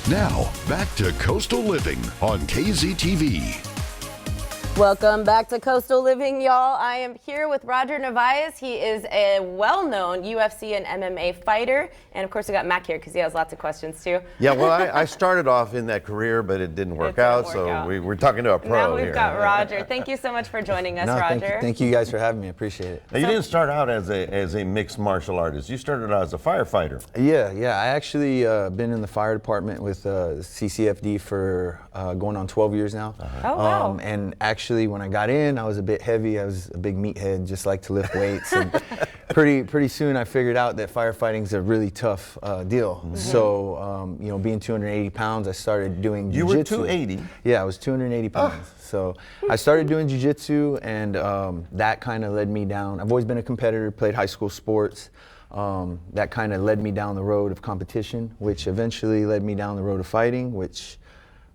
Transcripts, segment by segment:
Now, back to Coastal Living on KZTV. Welcome back to Coastal Living, y'all. I am here with Roger Narvaez. He is a well-known UFC and MMA fighter. And of course, we got Mac here because he has lots of questions too. Yeah, well, I started off in that career, but it didn't work out. We're talking to a pro now we've here. got Roger. Thank you so much for joining us, Roger. Thank you guys for having me. I appreciate it. Now, you didn't start out as a mixed martial artist. You started out as a firefighter. Yeah. I actually been in the fire department with CCFD for going on 12 years now. Oh, wow. And actually, when I got in, I was a bit heavy. I was a big meathead, just like to lift weights. And pretty soon, I figured out that firefighting is a really tough deal. Mm-hmm. So, being 280 pounds, I started doing jiu-jitsu. You were 280? Yeah, I was 280 pounds. So I started doing jiu-jitsu, and that kind of led me down. I've always been a competitor, played high school sports. That kind of led me down the road of competition, which eventually led me down the road of fighting, which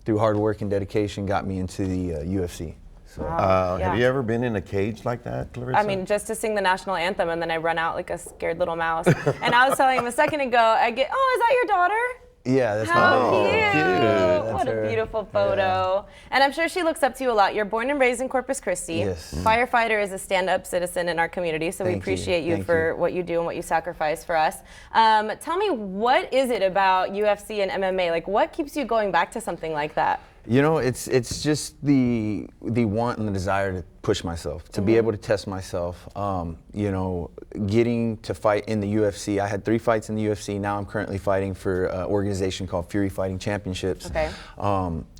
through hard work and dedication got me into the UFC. So, Wow. Have you ever been in a cage like that, Clarissa? I mean, just to sing the national anthem, and then I run out like a scared little mouse. And I was telling him a second ago, oh, is that your daughter? Yeah, that's How my cute. That's What her. a beautiful photo. Yeah. And I'm sure she looks up to you a lot. You're born and raised in Corpus Christi. Yes. Firefighter is a stand-up citizen in our community, so we appreciate you for what you do and what you sacrifice for us. Tell me, what is it about UFC and MMA? Like, what keeps you going back to something like that? You know, it's just the want and the desire to push myself, to be able to test myself. Getting to fight in the UFC. I had 3 fights in the UFC. Now I'm currently fighting for an organization called Fury Fighting Championships. Okay.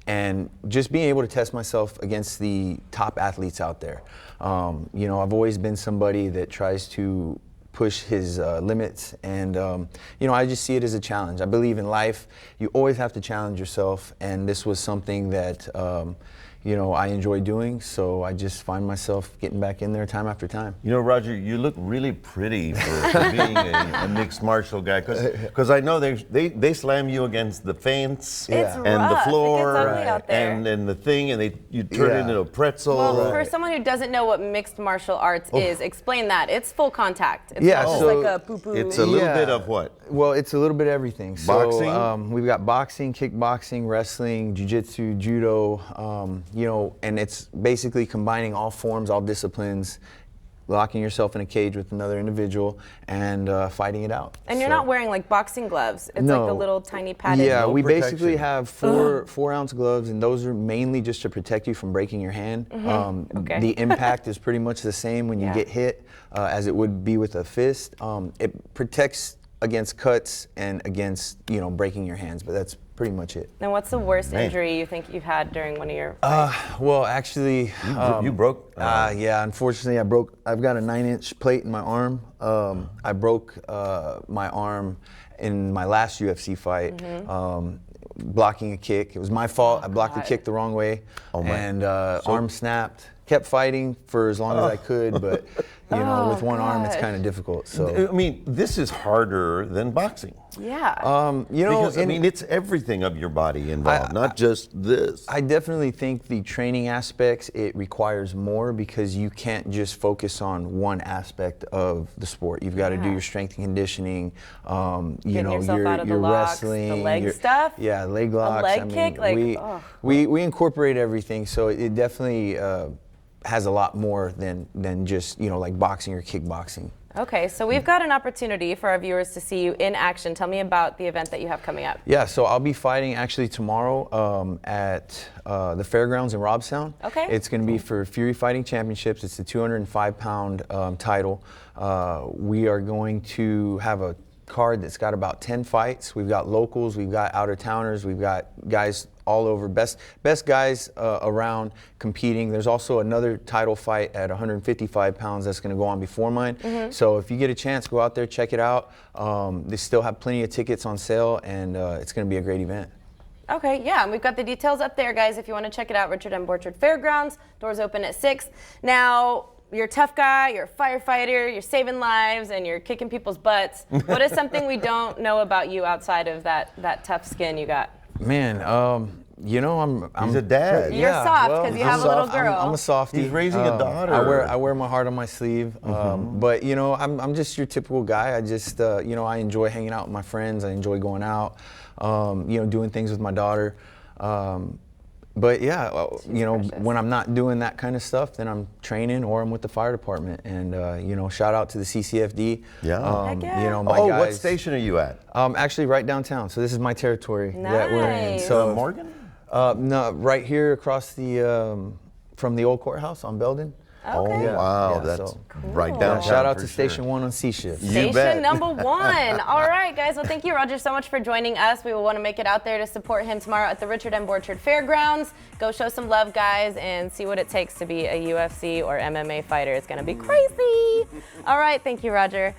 And just being able to test myself against the top athletes out there. I've always been somebody that tries to push his limits, and I just see it as a challenge. I believe in life, you always have to challenge yourself, and this was something that I enjoy doing, so I just find myself getting back in there time after time. You know, Roger, you look really pretty for being a mixed martial guy, because I know they slam you against the fence It's and rough. the floor It gets ugly out there. and the thing, and you turn it into a pretzel. Well, for someone who doesn't know what mixed martial arts is, explain that. It's full contact. It's Yeah, not just so like a poo-poo. It's a little bit of what? Well, it's a little bit of everything. Boxing? So we've got boxing, kickboxing, wrestling, jiu-jitsu, judo, and it's basically combining all forms, all disciplines, locking yourself in a cage with another individual and fighting it out. And you're not wearing like boxing gloves. It's No. like the little tiny padded. Yeah, No we protection. basically have 4-ounce gloves, and those are mainly just to protect you from breaking your hand. Okay. The impact is pretty much the same when you get hit as it would be with a fist. It protects against cuts and against breaking your hands, but that's pretty much it. And what's the worst injury you think you've had during one of your fights? Well, actually, You broke? yeah, unfortunately, I've got a 9-inch plate in my arm. I broke my arm in my last UFC fight, blocking a kick. It was my fault. I blocked the kick the wrong way, and arm snapped. Kept fighting for as long as I could, but with one arm, it's kind of difficult. So I mean, this is harder than boxing. Yeah. Because, it's everything of your body involved, not just this. I definitely think the training aspects, it requires more because you can't just focus on one aspect of the sport. You've got to do your strength and conditioning, yourself out of the your locks, wrestling, the leg stuff? Yeah, leg locks. leg kick? We incorporate everything, so it definitely has a lot more than just like boxing or kickboxing. Okay, so we've got an opportunity for our viewers to see you in action. Tell me about the event that you have coming up. Yeah, so I'll be fighting actually tomorrow at the fairgrounds in Robstown. Okay. It's going to be for Fury Fighting Championships. It's the 205-pound title. We are going to have a card that's got about 10 fights. We've got locals, we've got out-of-towners, we've got guys all over, best guys around competing. There's also another title fight at 155 pounds that's going to go on before mine. So if you get a chance, go out there, check it out. They still have plenty of tickets on sale, and it's going to be a great event. Okay, yeah, and we've got the details up there, guys, if you want to check it out. Richard M. Borchard Fairgrounds, doors open at 6. Now, you're a tough guy, you're a firefighter, you're saving lives, and you're kicking people's butts. What is something we don't know about you outside of that tough skin you got? Man, I'm He's a dad. You're soft because you have a little girl. I'm a softie. He's raising a daughter. I wear my heart on my sleeve. But I'm just your typical guy. I just I enjoy hanging out with my friends. I enjoy going out. doing things with my daughter. But yeah, when I'm not doing that kind of stuff, then I'm training or I'm with the fire department. And shout out to the CCFD. Yeah. Heck yeah. My Oh, guys. what station are you at? Actually, right downtown. So this is my territory that we're in. Nice. So Morgan? no, right here across the from the old courthouse on Belden. Oh, Okay. wow. Yeah, That's so- right Cool. downtown. Shout out for to sure. Station 1 on C Shift. You bet. Station number 1. All right, guys. Well, thank you, Roger, so much for joining us. We will want to make it out there to support him tomorrow at the Richard M. Borchard Fairgrounds. Go show some love, guys, and see what it takes to be a UFC or MMA fighter. It's going to be crazy. All right. Thank you, Roger.